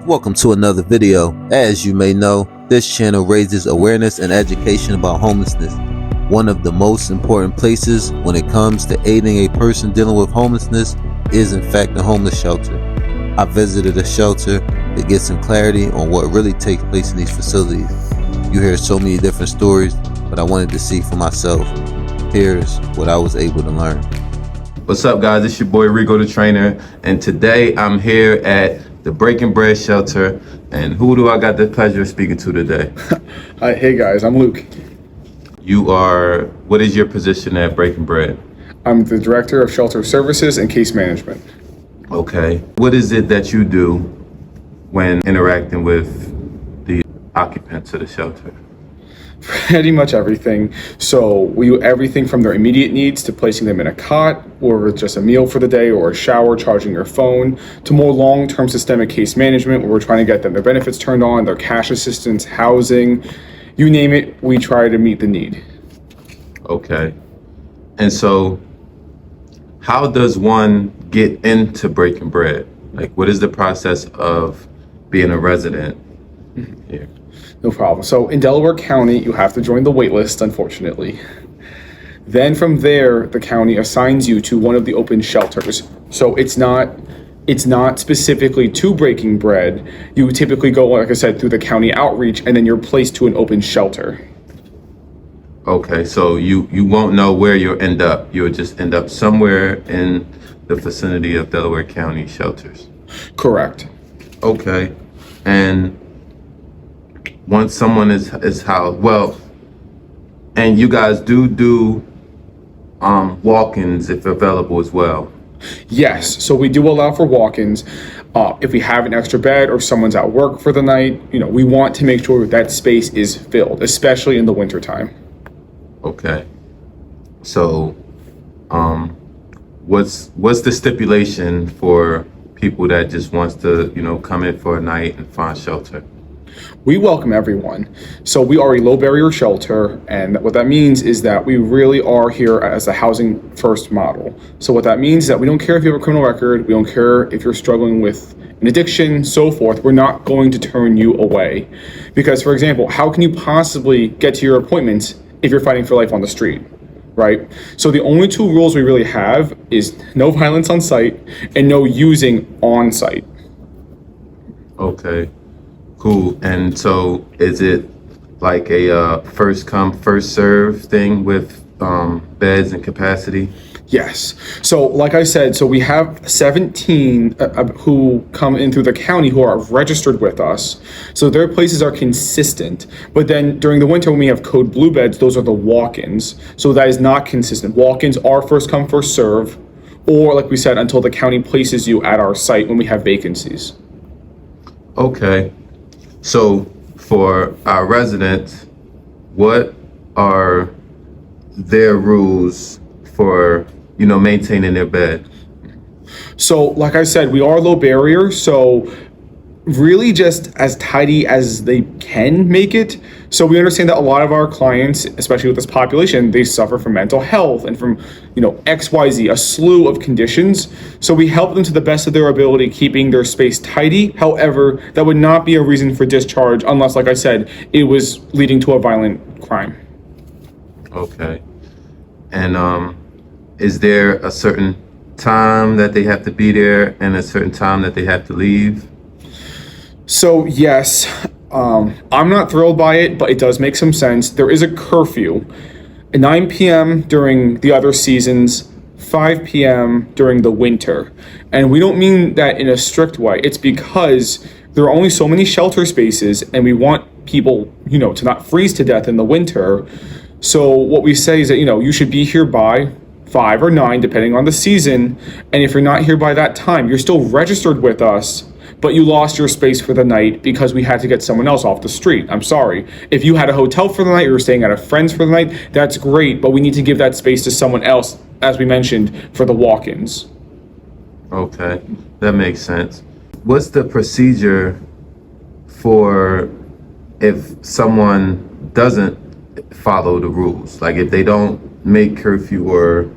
Welcome to another video. As you may know, this channel raises awareness and education about homelessness. One of the most important places when it comes to aiding a person dealing with homelessness is in fact a homeless shelter. I visited a shelter to get some clarity on what really takes place in these facilities. You hear so many different stories, but I wanted to see for myself. Here's what I was able to learn. What's up, guys? It's your boy Rico the Trainer, and today I'm here at the Breaking Bread Shelter. And who do I got the pleasure of speaking to today? Hey guys, I'm Luke. What is your position at Breaking Bread? I'm the Director of Shelter Services and Case Management. Okay. What is it that you do when interacting with the occupants of the shelter? Pretty much everything. So we do everything from their immediate needs to placing them in a cot, or just a meal for the day, or a shower, charging your phone, to more long-term systemic case management where we're trying to get them their benefits turned on, their cash assistance, housing, you name it, we try to meet the need. Okay. And so how does one get into Breaking Bread? Like, what is the process of being a resident here? No problem. So in Delaware County, you have to join the wait list, unfortunately. Then from there, the county assigns you to one of the open shelters. So it's not specifically to Breaking Bread. You typically go, like I said, through the county outreach, and then you're placed to an open shelter. Okay, so you won't know where you'll end up. You'll just end up somewhere in the vicinity of Delaware County shelters. Correct. Okay, and once someone is housed, well, and you guys do walk-ins if available as well. Yes, so we do allow for walk-ins. If we have an extra bed or someone's at work for the night, we want to make sure that space is filled, especially in the wintertime. Okay, so what's the stipulation for people that just wants to come in for a night and find shelter? We welcome everyone. So we are a low barrier shelter, and what that means is that we really are here as a housing first model. So what that means is that we don't care if you have a criminal record, we don't care if you're struggling with an addiction, so forth. We're not going to turn you away. Because, for example, how can you possibly get to your appointments if you're fighting for life on the street, right? So the only two rules we really have is no violence on site and no using on site. Okay. Cool. And so is it like a first come, first serve thing with beds and capacity? Yes. So like I said, so we have 17 who come in through the county who are registered with us. So their places are consistent. But then during the winter when we have code blue beds, those are the walk-ins. So that is not consistent. Walk-ins are first come, first serve, or like we said, until the county places you at our site when we have vacancies. Okay. So for our residents, what are their rules for, maintaining their bed? So like I said, we are low barrier, so really just as tidy as they can make it. So we understand that a lot of our clients, especially with this population, they suffer from mental health and from, XYZ, a slew of conditions. So we help them to the best of their ability, keeping their space tidy. However, that would not be a reason for discharge unless, like I said, it was leading to a violent crime. Okay. And is there a certain time that they have to be there and a certain time that they have to leave? So yes, I'm not thrilled by it, but it does make some sense. There is a curfew at 9 p.m. during the other seasons, 5 p.m. during the winter. And we don't mean that in a strict way. It's because there are only so many shelter spaces and we want people, to not freeze to death in the winter. So what we say is that, you should be here by 5 or 9, depending on the season. And if you're not here by that time, you're still registered with us, but you lost your space for the night because we had to get someone else off the street. I'm sorry. If you had a hotel for the night, or you were staying at a friend's for the night, that's great, but we need to give that space to someone else, as we mentioned, for the walk-ins. Okay, that makes sense. What's the procedure for if someone doesn't follow the rules? Like if they don't make curfew, or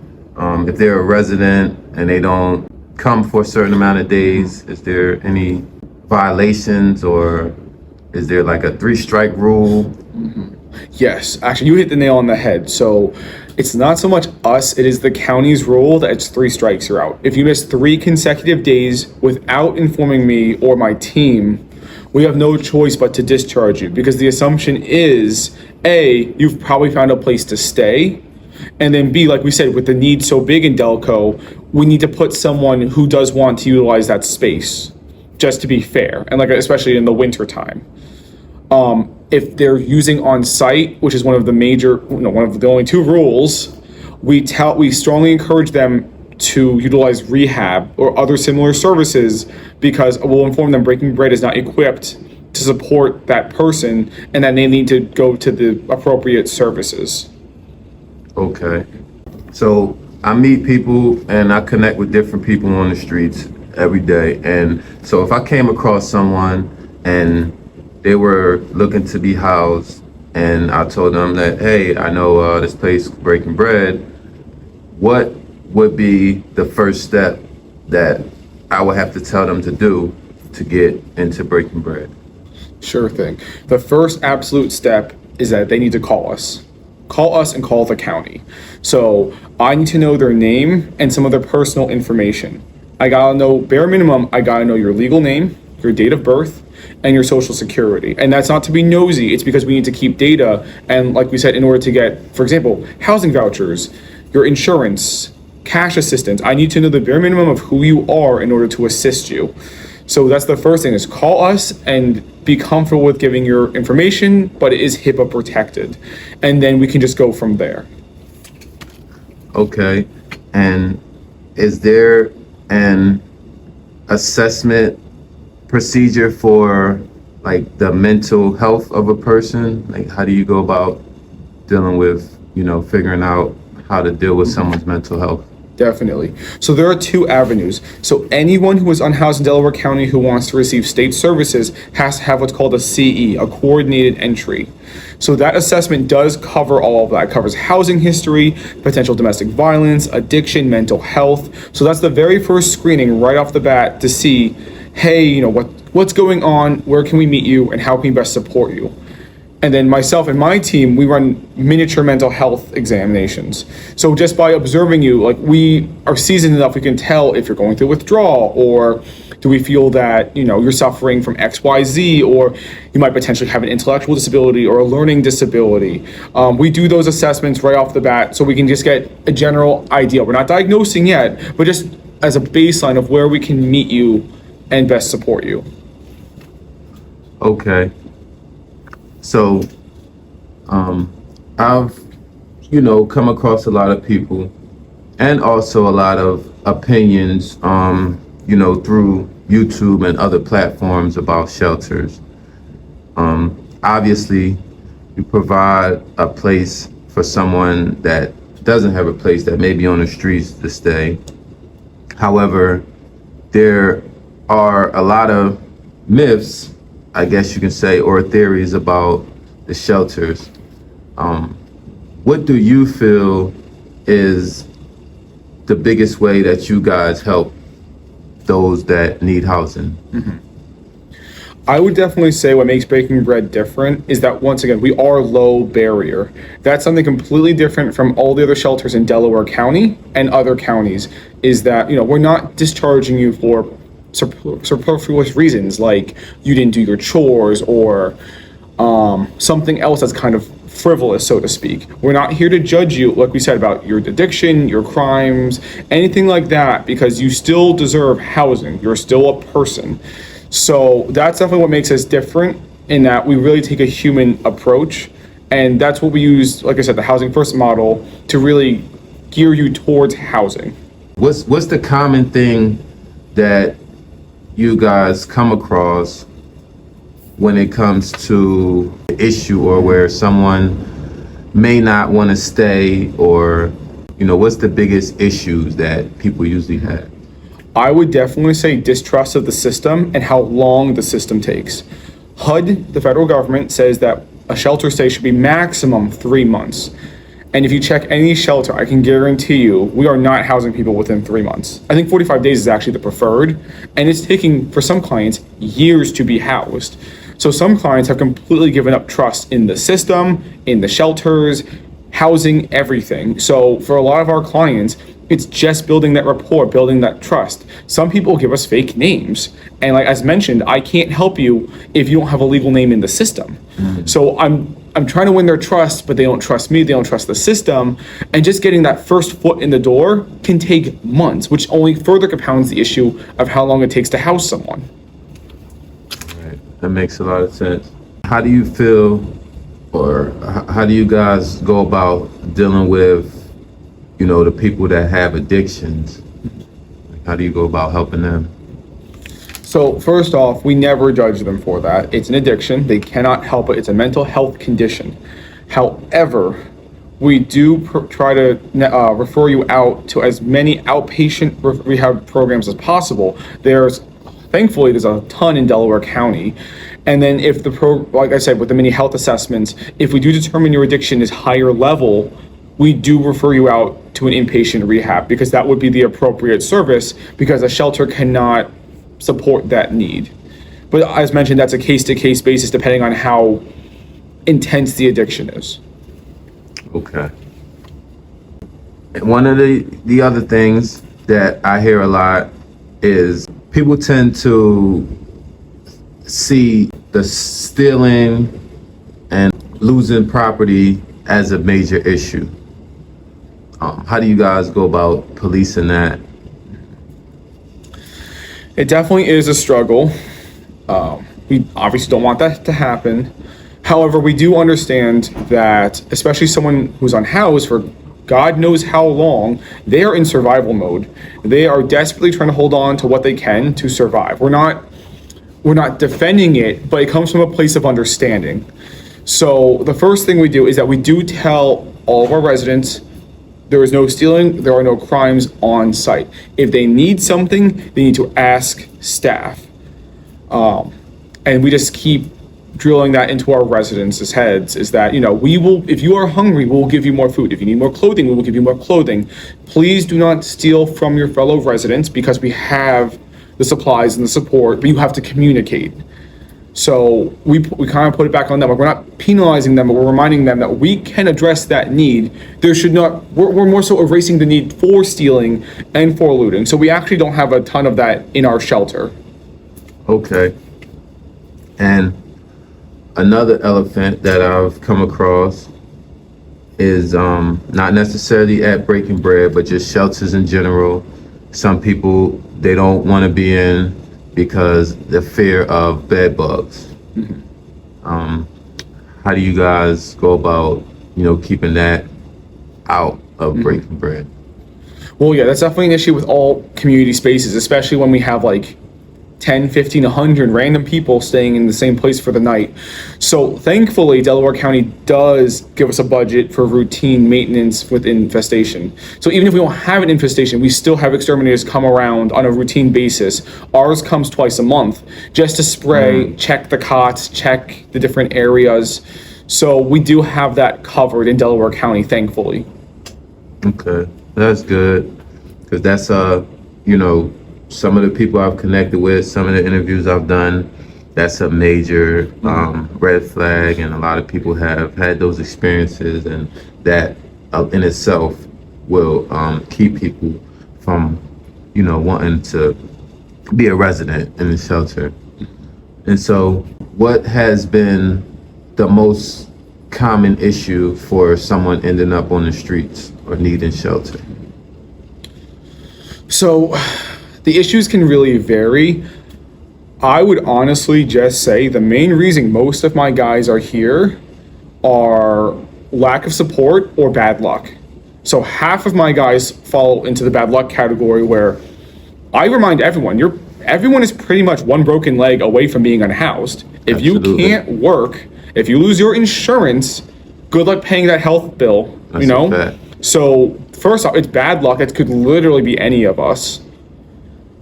if they're a resident and they don't come for a certain amount of days, is there any violations, or is there like a 3-strike rule? Yes, actually, you hit the nail on the head. So it's not so much us, it is the county's rule that it's 3 strikes, you're out. If you miss 3 consecutive days without informing me or my team, we have no choice but to discharge you, because the assumption is, A, you've probably found a place to stay, and then B, like we said, with the need so big in Delco, we need to put someone who does want to utilize that space, just to be fair, and like especially in the winter time. If they're using on site, which is one of the major, one of the only 2 rules, we strongly encourage them to utilize rehab or other similar services, because we'll inform them Breaking Bread is not equipped to support that person and that they need to go to the appropriate services. Okay. So I meet people and I connect with different people on the streets every day. And so if I came across someone and they were looking to be housed, and I told them that, hey, I know this place, Breaking Bread, what would be the first step that I would have to tell them to do to get into Breaking Bread? Sure thing. The first absolute step is that they need to call us. Call us and call the county. So I need to know their name and some of their personal information. I gotta know, bare minimum, I gotta know your legal name, your date of birth, and your social security. And that's not to be nosy, it's because we need to keep data. And like we said, in order to get, for example, housing vouchers, your insurance, cash assistance, I need to know the bare minimum of who you are in order to assist you. So that's the first thing, is call us and be comfortable with giving your information, but it is HIPAA protected. And then we can just go from there. Okay. And is there an assessment procedure for like the mental health of a person? Like, how do you go about dealing with, figuring out how to deal with someone's mental health? Definitely. So there are 2 avenues. So anyone who is unhoused in Delaware County who wants to receive state services has to have what's called a CE, a coordinated entry. So that assessment does cover all of that. It covers housing history, potential domestic violence, addiction, mental health. So that's the very first screening right off the bat to see, hey, what's going on, where can we meet you, and how can we best support you? And then myself and my team, we run miniature mental health examinations. So just by observing you, like, we are seasoned enough, we can tell if you're going through withdrawal, or do we feel that, you're suffering from XYZ, or you might potentially have an intellectual disability or a learning disability. We do those assessments right off the bat so we can just get a general idea. We're not diagnosing yet, but just as a baseline of where we can meet you and best support you. Okay. So, I've, come across a lot of people and also a lot of opinions, through YouTube and other platforms about shelters. Obviously, you provide a place for someone that doesn't have a place, that may be on the streets, to stay. However, there are a lot of myths, I guess you can say, or theories about the shelters. What do you feel is the biggest way that you guys help those that need housing? I would definitely say what makes Breaking Bread different is that, once again, we are low barrier. That's something completely different from all the other shelters in Delaware County and other counties, is that, we're not discharging you for superfluous reasons, like you didn't do your chores or something else that's kind of frivolous, so to speak. We're not here to judge you, like we said, about your addiction, your crimes, anything like that, because you still deserve housing. You're still a person. So that's definitely what makes us different, in that we really take a human approach. And that's what we use, like I said, the Housing First model, to really gear you towards housing. What's the common thing that you guys come across when it comes to the issue, or where someone may not want to stay, or, what's the biggest issues that people usually have? I would definitely say distrust of the system and how long the system takes. HUD, the federal government, says that a shelter stay should be maximum 3 months. And if you check any shelter, I can guarantee you, we are not housing people within 3 months. I think 45 days is actually the preferred, and it's taking, for some clients, years to be housed. So some clients have completely given up trust in the system, in the shelters, housing, everything. So for a lot of our clients, it's just building that rapport, building that trust. Some people give us fake names. And like as mentioned, I can't help you if you don't have a legal name in the system. So I'm trying to win their trust, but they don't trust me, they don't trust the system. And just getting that first foot in the door can take months, which only further compounds the issue of how long it takes to house someone. Right. That makes a lot of sense. How do you feel, or how do you guys go about dealing with, you know, the people that have addictions? How do you go about helping them? So first off, we never judge them for that. It's an addiction. They cannot help it. It's a mental health condition. However, we do try to refer you out to as many outpatient rehab programs as possible. Thankfully, there's a ton in Delaware County. And then if like I said, with the many health assessments, if we do determine your addiction is higher level, we do refer you out to an inpatient rehab, because that would be the appropriate service, because a shelter cannot support that need. But as mentioned, that's a case-to-case basis depending on how intense the addiction is. Okay. And one of the other things that I hear a lot is people tend to see the stealing and losing property as a major issue. How do you guys go about policing that? It definitely is a struggle. We obviously don't want that to happen. However, we do understand that, especially someone who's unhoused for God knows how long, they are in survival mode. They are desperately trying to hold on to what they can to survive. We're not defending it, but it comes from a place of understanding. So the first thing we do is that we do tell all of our residents, there is no stealing, there are no crimes on site. If they need something, they need to ask staff. And we just keep drilling that into our residents' heads, is that, we will, if you are hungry, we will give you more food. If you need more clothing, we will give you more clothing. Please do not steal from your fellow residents, because we have the supplies and the support, but you have to communicate. So we kind of put it back on them. We're not penalizing them, but we're reminding them that we can address that need. We're more so erasing the need for stealing and for looting. So we actually don't have a ton of that in our shelter. Okay. And another elephant that I've come across is not necessarily at Breaking Bread, but just shelters in general. Some people, they don't want to be in because the fear of bed bugs. How do you guys go about, keeping that out of Breaking Bread? Well, yeah, that's definitely an issue with all community spaces, especially when we have like 10, 15, 100 random people staying in the same place for the night. So thankfully, Delaware County does give us a budget for routine maintenance with infestation. So even if we don't have an infestation, we still have exterminators come around on a routine basis. Ours comes twice a month just to spray, check the cots, check the different areas. So we do have that covered in Delaware County, thankfully. Okay, that's good, because that's some of the people I've connected with, some of the interviews I've done, that's a major red flag, and a lot of people have had those experiences, and that in itself will keep people from, wanting to be a resident in the shelter. And so, what has been the most common issue for someone ending up on the streets or needing shelter? So, the issues can really vary. I would honestly just say the main reason most of my guys are here are lack of support or bad luck. So half of my guys fall into the bad luck category, where I remind everyone, everyone is pretty much one broken leg away from being unhoused. If Absolutely. You can't work, if you lose your insurance, good luck paying that health bill, That's a fact. So first off, it's bad luck. It could literally be any of us.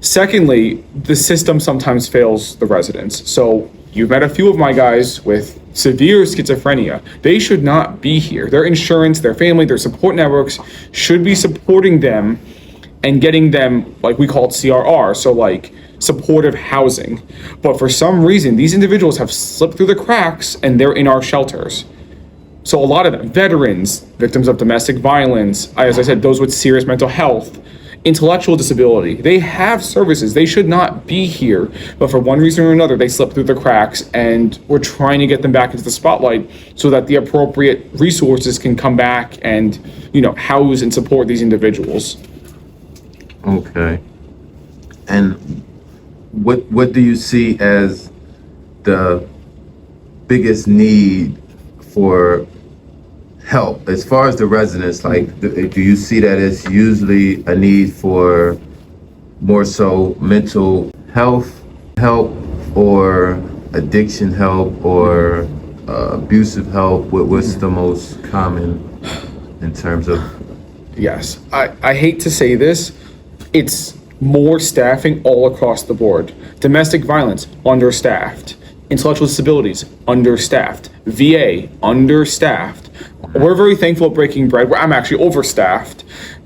Secondly, the system sometimes fails the residents. So you've met a few of my guys with severe schizophrenia. They should not be here. Their insurance, their family, their support networks should be supporting them and getting them, like we call it CRR, so like supportive housing. But for some reason, these individuals have slipped through the cracks and they're in our shelters. So a lot of them, veterans, victims of domestic violence, as I said, those with serious mental health, intellectual disability, they have services. They should not be here. But for one reason or another, they slipped through the cracks, and we're trying to get them back into the spotlight so that the appropriate resources can come back and, house and support these individuals. Okay. And what do you see as the biggest need for help as far as the residents? Like, do you see that it's usually a need for more so mental health help, or addiction help, or abusive help? What's the most common in terms of? Yes, I hate to say this, it's more staffing all across the board. Domestic violence, understaffed. Intellectual disabilities, understaffed. VA, understaffed. We're very thankful at Breaking Bread, where I'm actually overstaffed.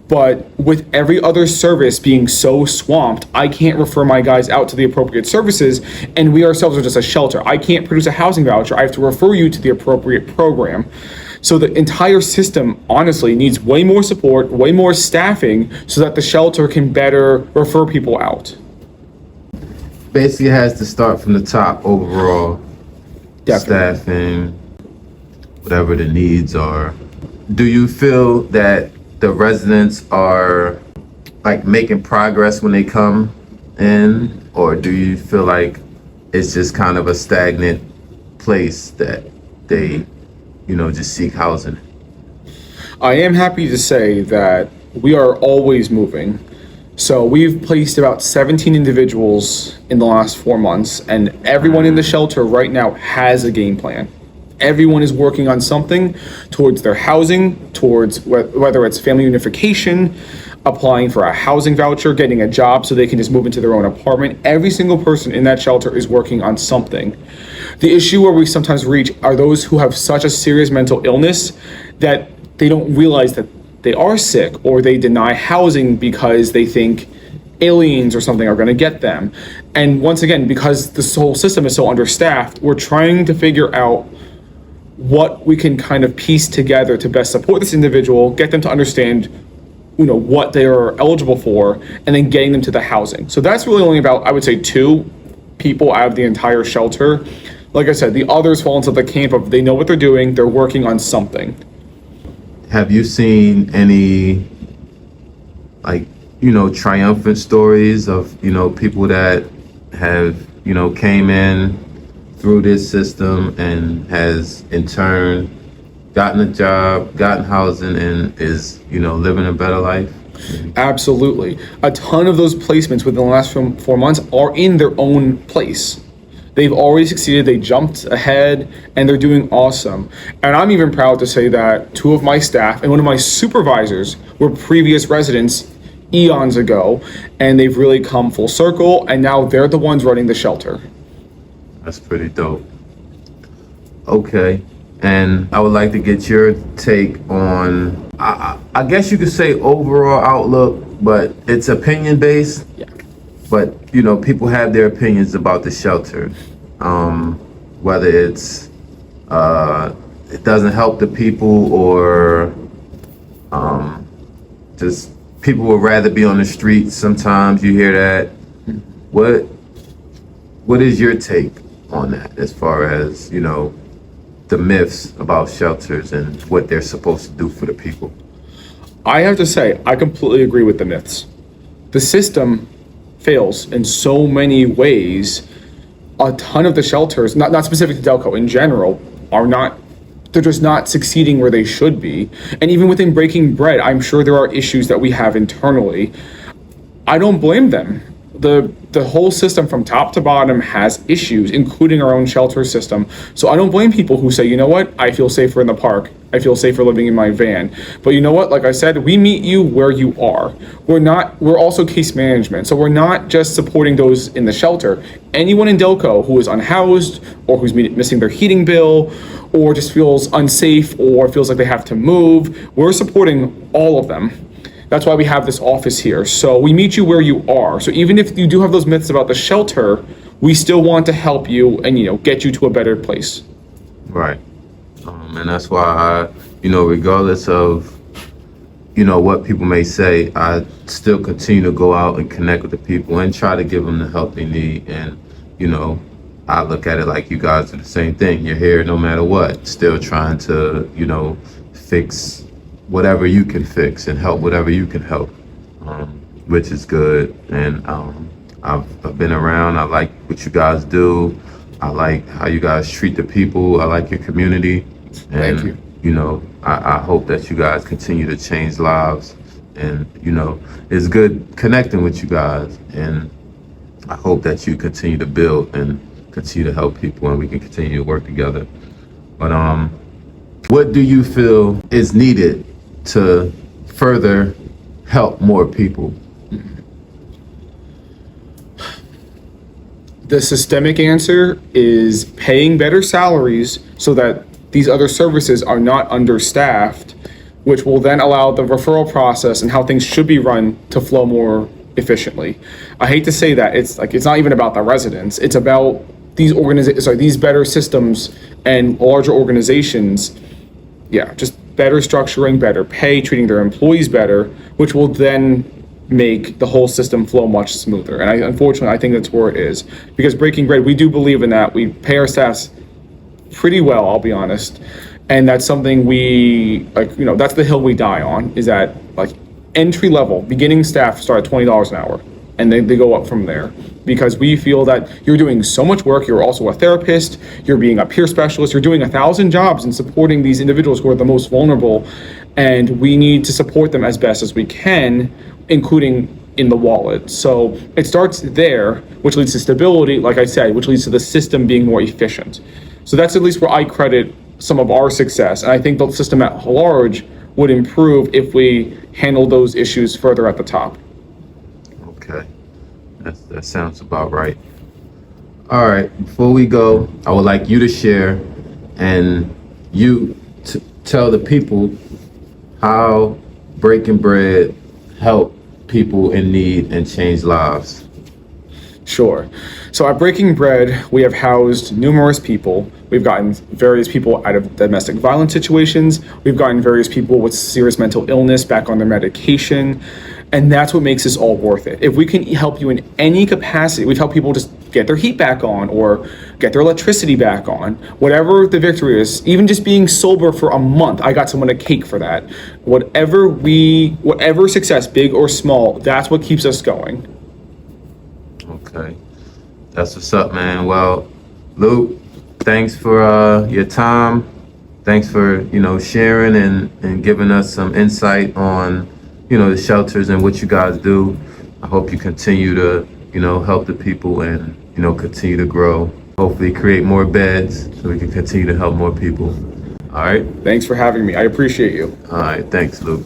But with every other service being so swamped, I can't refer my guys out to the appropriate services, and we ourselves are just a shelter. I can't produce a housing voucher. I have to refer you to the appropriate program. So the entire system, honestly, needs way more support, way more staffing, so that the shelter can better refer people out. Basically, it has to start from the top overall. Definitely. Staffing, whatever the needs are. Do you feel that the residents are like making progress when they come in, or do you feel like it's just kind of a stagnant place that they, just seek housing? I am happy to say that we are always moving. So we've placed about 17 individuals in the last 4 months, and everyone in the shelter right now has a game plan. Everyone is working on something towards their housing, towards whether it's family unification, applying for a housing voucher, getting a job so they can just move into their own apartment. Every single person in that shelter is working on something. The issue where we sometimes reach are those who have such a serious mental illness that they don't realize that they are sick, or they deny housing because they think aliens or something are going to get them. And once again, because this whole system is so understaffed, we're trying to figure out what we can kind of piece together to best support this individual, get them to understand what they are eligible for, and then getting them to the housing. So that's really only about, I would say, 2 people out of the entire shelter. Like I said, the others fall into the camp of they know what they're doing, they're working on something. Have you seen any, triumphant stories of, people that have, came in through this system and has in turn gotten a job, gotten housing, and is, living a better life? Absolutely. A ton of those placements within the last 4 months are in their own place. They've already succeeded, they jumped ahead, and they're doing awesome. And I'm even proud to say that 2 of my staff and one of my supervisors were previous residents eons ago, and they've really come full circle, and now they're the ones running the shelter. That's pretty dope. Okay. And I would like to get your take on, I guess you could say overall outlook, but it's opinion based. Yeah. But, people have their opinions about the shelter. Whether it's, it doesn't help the people, or just people would rather be on the streets. Sometimes you hear that. What is your take on that, as far as, the myths about shelters and what they're supposed to do for the people? I have to say, I completely agree with the myths. The system fails in so many ways. A ton of the shelters, not specific to Delco, in general, they're just not succeeding where they should be. And even within Breaking Bread, I'm sure there are issues that we have internally. I don't blame them. The whole system from top to bottom has issues, including our own shelter system. So I don't blame people who say, you know what, I feel safer in the park, I feel safer living in my van. But you know what? Like I said, we meet you where you are. We're also case management. So we're not just supporting those in the shelter. Anyone in Delco who is unhoused or who's missing their heating bill or just feels unsafe or feels like they have to move, we're supporting all of them. That's why we have this office here. So we meet you where you are. So even if you do have those myths about the shelter, we still want to help you and, get you to a better place. Right. And that's why regardless of, what people may say, I still continue to go out and connect with the people and try to give them the help they need. And, I look at it like you guys do the same thing. You're here no matter what, still trying to, fix whatever you can fix and help whatever you can help, which is good. And I've been around. I like what you guys do. I like how you guys treat the people. I like your community. And, Thank you. I hope that you guys continue to change lives. And, it's good connecting with you guys. And I hope that you continue to build and continue to help people and we can continue to work together. But what do you feel is needed to further help more people? The systemic answer is paying better salaries so that these other services are not understaffed, which will then allow the referral process and how things should be run to flow more efficiently. I hate to say that. It's not even about the residents. It's about these better systems and larger organizations. Yeah, just better structuring, better pay, treating their employees better, which will then make the whole system flow much smoother. And unfortunately, I think that's where it is. Because Breaking Bread, we do believe in that. We pay our staffs pretty well, I'll be honest. And that's something that's the hill we die on, is that entry level, beginning staff start at $20 an hour. And they go up from there. Because we feel that you're doing so much work, you're also a therapist, you're being a peer specialist, you're doing 1,000 jobs in supporting these individuals who are the most vulnerable. And we need to support them as best as we can, including in the wallet. So it starts there, which leads to stability, like I said, which leads to the system being more efficient. So that's at least where I credit some of our success. And I think the system at large would improve if we handle those issues further at the top. Okay. That sounds about right. All right. Before we go, I would like you to share and you tell the people how Breaking Bread help people in need and change lives. Sure. So at Breaking Bread, we have housed numerous people. We've gotten various people out of domestic violence situations. We've gotten various people with serious mental illness back on their medication. And that's what makes this all worth it. If we can help you in any capacity, we've helped people just get their heat back on or get their electricity back on, whatever the victory is, even just being sober for a month. I got someone a cake for that. Whatever success, big or small, that's what keeps us going. Okay. That's what's up, man. Well, Luke, thanks for your time. Thanks for, sharing and giving us some insight on, the shelters and what you guys do. I hope you continue to, help the people and, continue to grow. Hopefully create more beds so we can continue to help more people. All right. Thanks for having me. I appreciate you. All right. Thanks, Luke.